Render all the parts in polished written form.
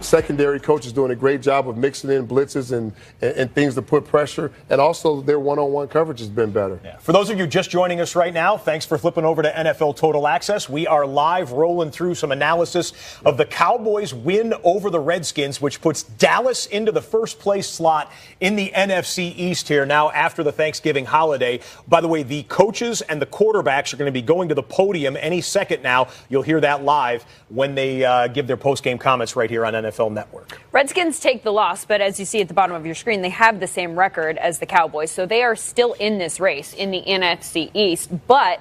secondary coach is doing a great job of mixing in blitzes and things to put pressure. And also their one-on-one coverage has been better. Yeah. For those of you just joining us right now, thanks for flipping over to NFL Total Access. We are live rolling through some analysis of the Cowboys' win over the Redskins, which puts Dallas into the first place slot in the NFC East here now after the Thanksgiving holiday. By the way, the coaches and the quarterbacks are going to be going to the podium any second now. You'll hear that live when they give their post-game comments right here on NFL Network. Redskins take the loss, but as you see at the bottom of your screen, they have the same record as the Cowboys, so they are still in this race in the NFC East, but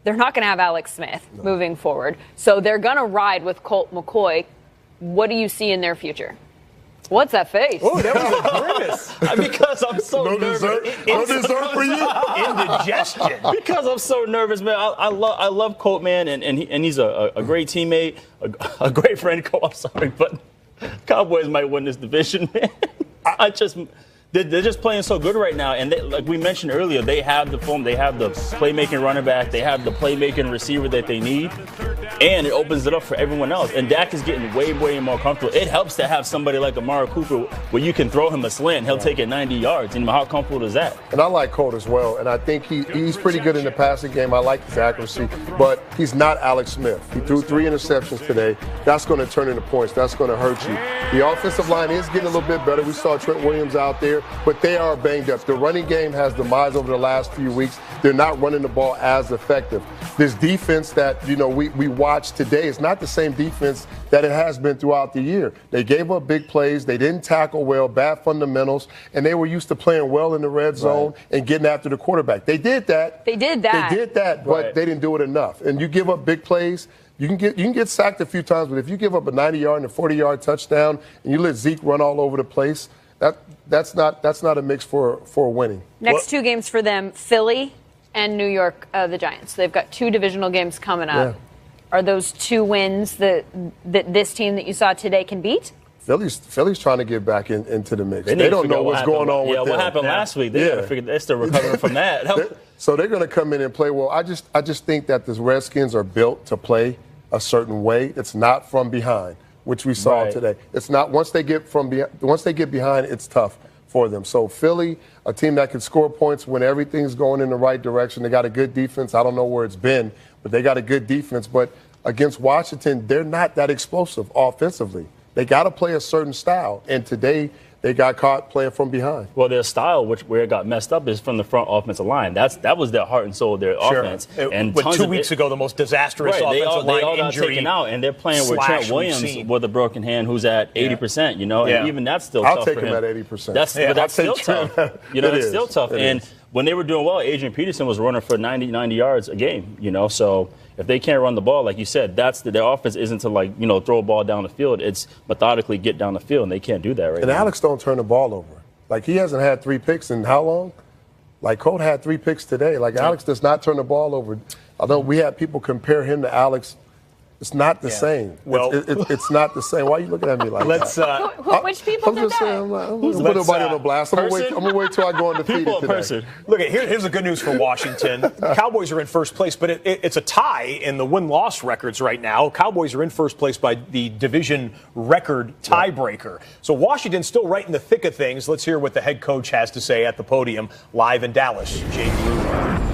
they're not going to have Alex Smith moving forward, so they're going to ride with Colt McCoy. What do you see in their future? What's that face? Oh, that was a grimace. Because I'm so nervous. No dessert for you? Indigestion. Because I'm so nervous, man. I love Colt, man, and he's a great teammate, a great friend. I'm sorry, but Cowboys might win this division, man. They're just playing so good right now, and like we mentioned earlier, they have the form, they have the playmaking running back, they have the playmaking receiver that they need, and it opens it up for everyone else. And Dak is getting way more comfortable. It helps to have somebody like Amari Cooper where you can throw him a slant, he'll take it 90 yards. And how comfortable is that? And I like Colt as well, and I think he's pretty good in the passing game. I like his accuracy, but he's not Alex Smith. He threw 3 interceptions today. That's going to turn into points. That's going to hurt you. The offensive line is getting a little bit better. We saw Trent Williams out there, but they are banged up. The running game has demised over the last few weeks. They're not running the ball as effective. This defense that, we watched today is not the same defense that it has been throughout the year. They gave up big plays. They didn't tackle well, bad fundamentals, and they were used to playing well in the red zone and getting after the quarterback. They did that. But they didn't do it enough. And you give up big plays, you can get sacked a few times, but if you give up a 90-yard and a 40-yard touchdown and you let Zeke run all over the place, that's not a mix for winning. Next 2 games for them, Philly and New York, the Giants. They've got 2 divisional games coming up. Yeah. Are those 2 wins that this team that you saw today can beat? Philly's trying to get back into the mix. They don't know what's going on with them. Yeah, what happened last week? They're still recovering from that. So they're going to come in and play well. I just think that the Redskins are built to play a certain way. It's not from behind, which we saw today. It's not once they get behind, it's tough for them. So Philly, a team that can score points when everything's going in the right direction. They got a good defense. I don't know where it's been, but they got a good defense. But against Washington, they're not that explosive offensively. They got to play a certain style. And today, they got caught playing from behind. Well, their style, where it got messed up, is from the front offensive line. That was their heart and soul of their offense. And 2 weeks ago, the most disastrous offensive line all injury got taken out, and they're playing with Trent Williams with a broken hand, who's at 80%. And even that's still tough for him. I'll take him at 80%. That's still tough. That's still tough. And when they were doing well, Adrian Peterson was running for 90 yards a game. So if they can't run the ball, like you said, their offense isn't to throw a ball down the field. It's methodically get down the field, and they can't do that right now. And Alex don't turn the ball over. He hasn't had 3 picks in how long? Colt had 3 picks today. Alex does not turn the ball over. Although we had people compare him to Alex, it's not the same. Well, it's not the same. Why are you looking at me like that? Which people did that? I'm going to put nobody on the blast. I'm going to wait till I go undefeated today. Look, here's the good news for Washington. Cowboys are in first place, but it's a tie in the win-loss records right now. Cowboys are in first place by the division record tiebreaker. So Washington's still right in the thick of things. Let's hear what the head coach has to say at the podium live in Dallas. Jay Gruden.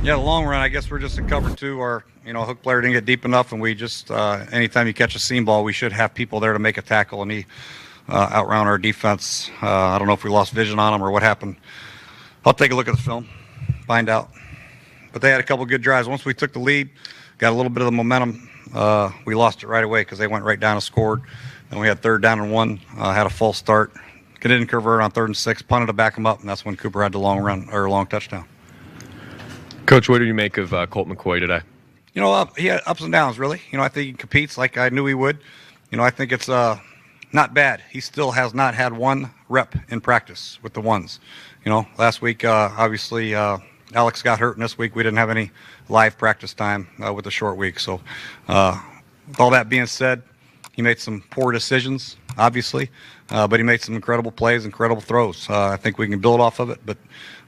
Yeah, the long run, I guess we're just in cover 2. Our hook player didn't get deep enough, and we just anytime you catch a seam ball, we should have people there to make a tackle, and he outround our defense. I don't know if we lost vision on him or what happened. I'll take a look at the film, find out. But they had a couple good drives. Once we took the lead, got a little bit of the momentum, we lost it right away because they went right down and scored. Then we had 3rd down and 1, had a false start. Didn't convert on 3rd and 6, punted to back him up, and that's when Cooper had the long touchdown. Coach, what did you make of Colt McCoy today? He had ups and downs, really. I think he competes like I knew he would. I think it's not bad. He still has not had 1 rep in practice with the ones. Last week, obviously, Alex got hurt, and this week we didn't have any live practice time with the short week. So with all that being said, he made some poor decisions, obviously, but he made some incredible plays, incredible throws. I think we can build off of it, but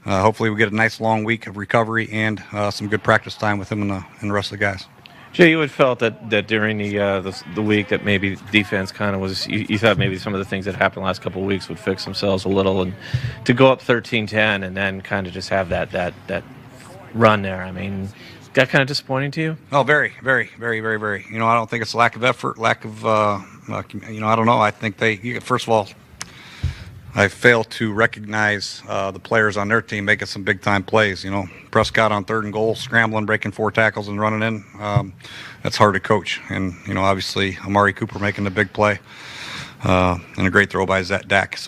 hopefully we get a nice long week of recovery and some good practice time with him and the rest of the guys. Jay, you had felt that during the week that maybe defense kind of was, you thought maybe some of the things that happened the last couple of weeks would fix themselves a little, and to go up 13-10 and then kind of just have that run there. I mean, that kind of disappointing to you? Oh, very, very, very, very, very. I don't think it's lack of effort, lack of, I don't know. I think first of all, I fail to recognize the players on their team making some big-time plays. Prescott on 3rd and goal, scrambling, breaking 4 tackles and running in. That's hard to coach. And, obviously, Amari Cooper making the big play and a great throw by Dak.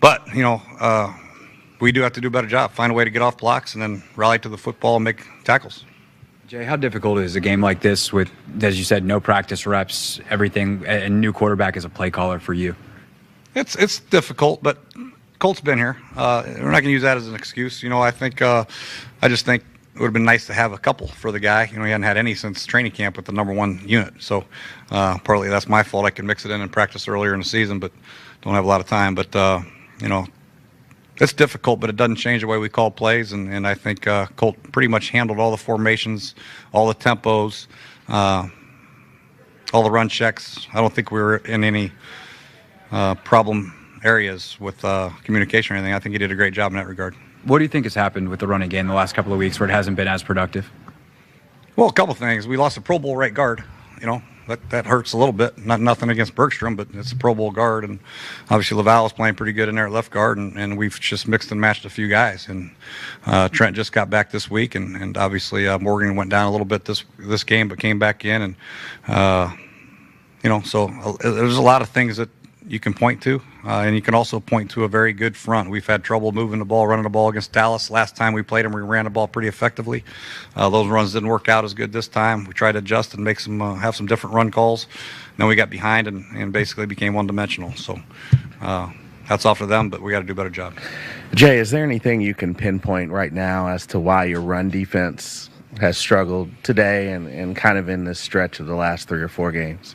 But, we do have to do a better job, find a way to get off blocks and then rally to the football and make tackles. Jay, how difficult is a game like this with, as you said, no practice reps, everything, a new quarterback as a play caller for you? It's difficult, but Colt's been here. We're not going to use that as an excuse. I just think it would have been nice to have a couple for the guy. He hadn't had any since training camp with the number 1 unit. So partly that's my fault. I could mix it in and practice earlier in the season, but don't have a lot of time. But, it's difficult, but it doesn't change the way we call plays. And I think Colt pretty much handled all the formations, all the tempos, all the run checks. I don't think we were in any problem areas with communication or anything. I think he did a great job in that regard. What do you think has happened with the running game the last couple of weeks where it hasn't been as productive? Well, a couple of things. We lost a Pro Bowl right guard. That hurts a little bit. Nothing against Bergstrom, but it's a Pro Bowl guard, and obviously Laval is playing pretty good in there at left guard, and we've just mixed and matched a few guys. And Trent just got back this week, and obviously Morgan went down a little bit this game, but came back in, and so there's a lot of things that you can point to, and you can also point to a very good front. We've had trouble moving the ball, running the ball against Dallas. Last time we played them, we ran the ball pretty effectively. Those runs didn't work out as good this time. We tried to adjust and make some have some different run calls. Then we got behind and basically became one-dimensional. So hats off to them, but we got to do a better job. Jay, is there anything you can pinpoint right now as to why your run defense has struggled today and kind of in this stretch of the last 3 or 4 games?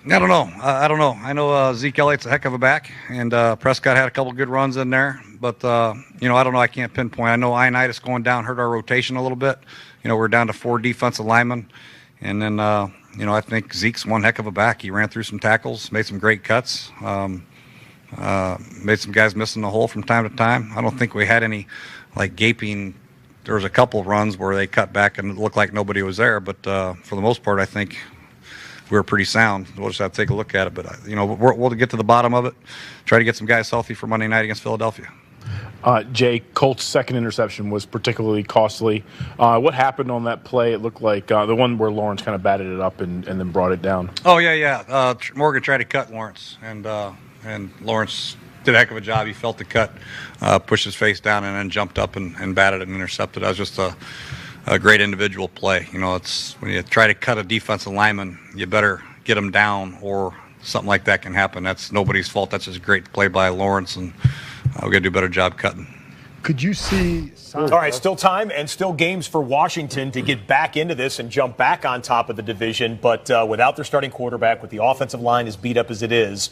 I don't know. I know Zeke Elliott's a heck of a back, and Prescott had a couple good runs in there. But, I don't know. I can't pinpoint. I know Ioannidis going down hurt our rotation a little bit. We're down to 4 defensive linemen. And then, I think Zeke's one heck of a back. He ran through some tackles, made some great cuts, made some guys missing the hole from time to time. I don't think we had any, gaping. There was a couple of runs where they cut back and it looked like nobody was there. But for the most part, I think we were pretty sound. We'll just have to take a look at it. But, we'll get to the bottom of it, try to get some guys healthy for Monday night against Philadelphia. Jay, Colt's second interception was particularly costly. What happened on that play? It looked like the one where Lawrence kind of batted it up and then brought it down. Oh, yeah. Morgan tried to cut Lawrence, and Lawrence did a heck of a job. He felt the cut, pushed his face down, and then jumped up and batted it and intercepted. That was just a great individual play. It's when you try to cut a defensive lineman, you better get him down or something like that can happen. That's nobody's fault. That's just a great play by Lawrence, and we're going to do a better job cutting. Could you see All right, still time and still games for Washington to get back into this and jump back on top of the division. But without their starting quarterback, with the offensive line as beat up as it is,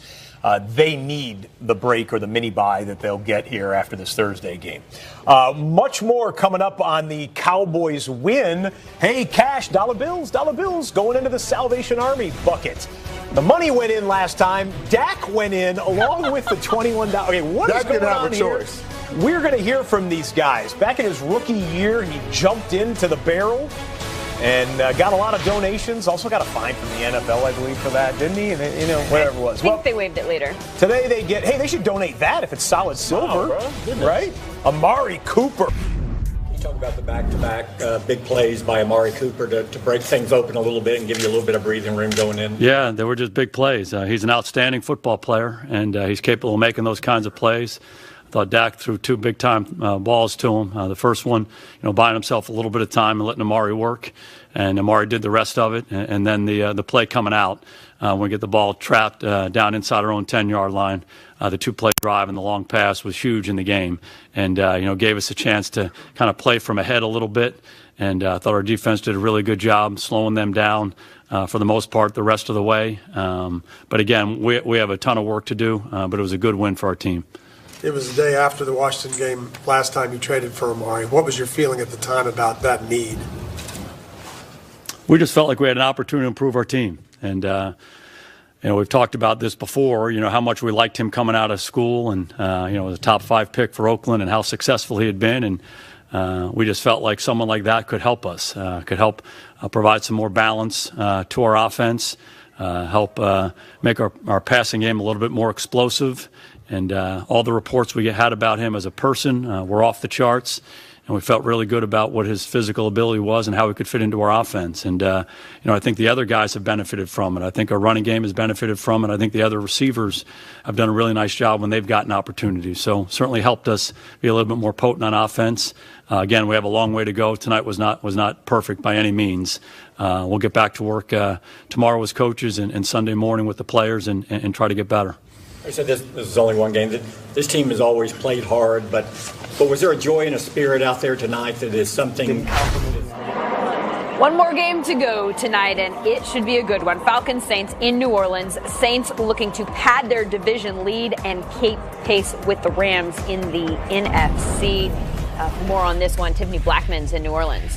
they need the break or the mini bye that they'll get here after this Thursday game. Much more coming up on the Cowboys win. Hey, cash, dollar bills going into the Salvation Army bucket. The money went in last time. Dak went in along with the $21. Okay, what is going on here? Choice. We're going to hear from these guys. Back in his rookie year, he jumped into the barrel and got a lot of donations. Also got a fine from the NFL, I believe, for that, didn't he? And, whatever it was. I think they waived it later. Today they get, they should donate that if it's solid silver, right? Amari Cooper. You talk about the back-to-back big plays by Amari Cooper to break things open a little bit and give you a little bit of breathing room going in. Yeah, they were just big plays. He's an outstanding football player, and he's capable of making those kinds of plays. I thought Dak threw two big-time balls to him. The first one, buying himself a little bit of time and letting Amari work, and Amari did the rest of it. And then the play coming out, when we get the ball trapped down inside our own 10-yard line, the two-play drive and the long pass was huge in the game, and gave us a chance to kind of play from ahead a little bit. And I thought our defense did a really good job slowing them down for the most part the rest of the way. But again, we have a ton of work to do, but it was a good win for our team. It was the day after the Washington game last time you traded for Amari. What was your feeling at the time about that need? We just felt like we had an opportunity to improve our team. And, we've talked about this before, how much we liked him coming out of school and, the top 5 pick for Oakland and how successful he had been. And we just felt like someone like that could help us, could help provide some more balance to our offense, help make our passing game a little bit more explosive. And all the reports we had about him as a person were off the charts. And we felt really good about what his physical ability was and how he could fit into our offense. And, I think the other guys have benefited from it. I think our running game has benefited from it. I think the other receivers have done a really nice job when they've gotten opportunities. So certainly helped us be a little bit more potent on offense. Again, we have a long way to go. Tonight was not perfect by any means. We'll get back to work tomorrow as coaches and Sunday morning with the players and try to get better. I said this is only one game. This team has always played hard, but was there a joy and a spirit out there tonight that is something? One more game to go tonight, and it should be a good one. Falcons Saints in New Orleans. Saints looking to pad their division lead and keep pace with the Rams in the NFC. More on this one. Tiffany Blackman's in New Orleans.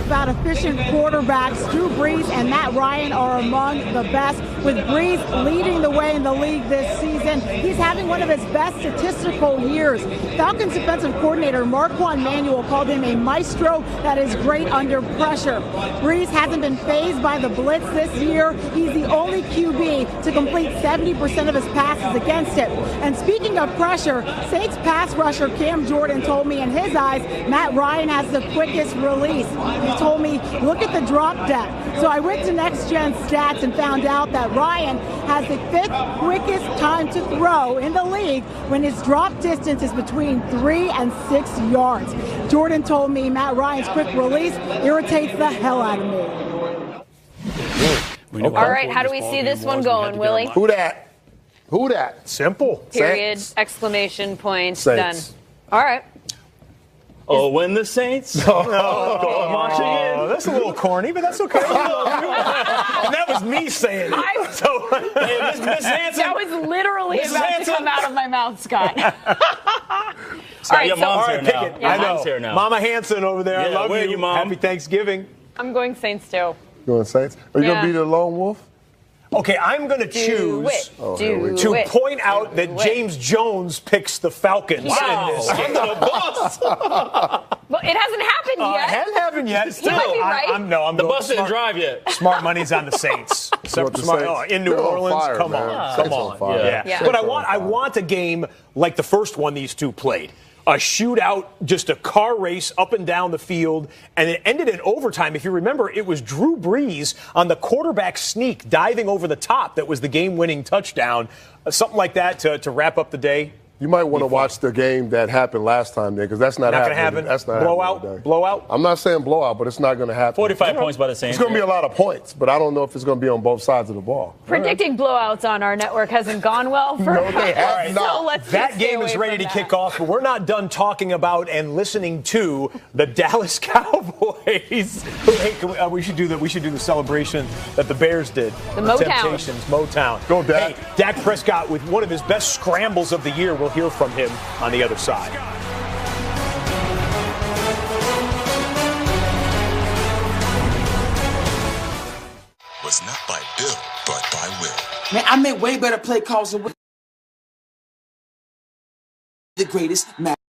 About efficient quarterbacks, Drew Brees and Matt Ryan are among the best, with Brees leading the way in the league this season. He's having one of his best statistical years. Falcons defensive coordinator Marquand Manuel called him a maestro that is great under pressure. Brees hasn't been fazed by the blitz this year. He's the only QB to complete 70% of his passes against it. And speaking of pressure, Saints pass rusher Cam Jordan told me in his eyes Matt Ryan has the quickest release. He told me, look at the drop depth. So I went to Next Gen Stats and found out that Ryan has the 5th quickest time to throw in the league when his drop distance is between 3 and 6 yards. Jordan told me Matt Ryan's quick release irritates the hell out of me. All right, how do we see this one going, Willie? Who that? Who that? Simple. Period, Saints. Exclamation point, Saints. done. All right. Oh, when the Saints? Marching in. That's a little corny, but that's okay. And that was me saying it. So, Miss Hanson. That was literally Mrs. about Hanson. to come out of my mouth, Scott. Scott, your so- mom's here pick now. it. Your I mom's know. here now. Mama Hanson over there. I Yeah, love where you. are you, Mom? Happy Thanksgiving. I'm going Saints too. Going Saints? Are you Yeah. going to be the lone wolf? Okay, I'm going to choose to point out that James Jones picks the Falcons Wow. in this game. Under the bus. Well, it hasn't happened It yet. hasn't happened yet. He might be right. I'm The bus didn't drive yet. Smart money's on the Saints. want the Saints? In New They're on Orleans, fire, come man. on, Saints come on on. fire. Yeah. Yeah. But Saints on I fire. want a game like the first one these two played. A shootout, just a car race up and down the field, and it ended in overtime. If you remember, it was Drew Brees on the quarterback sneak diving over the top that was the game-winning touchdown. Something like that to wrap up the day. You might want to watch the game that happened last time there, because that's not Not going happening. to happen. That's not Blowout. happening today. Blowout. I'm not saying blowout, but it's not going to happen. 45 points by the Saints. It's going to be a lot of points, but I don't know if it's going to be on both sides of the ball. Predicting blowouts on our network hasn't gone well for No, they have us, not. so let's That just stay game is away ready to from that. kick off, but we're not done talking about and listening to the Dallas Cowboys. Hey, we should do the celebration that the Bears did. The Motown. Temptations, Motown. Go, Dak. Hey, Dak Prescott with one of his best scrambles of the year. We'll hear from him on the other side. Was not by Bill, but by Will. Man, I made way better play calls than the greatest.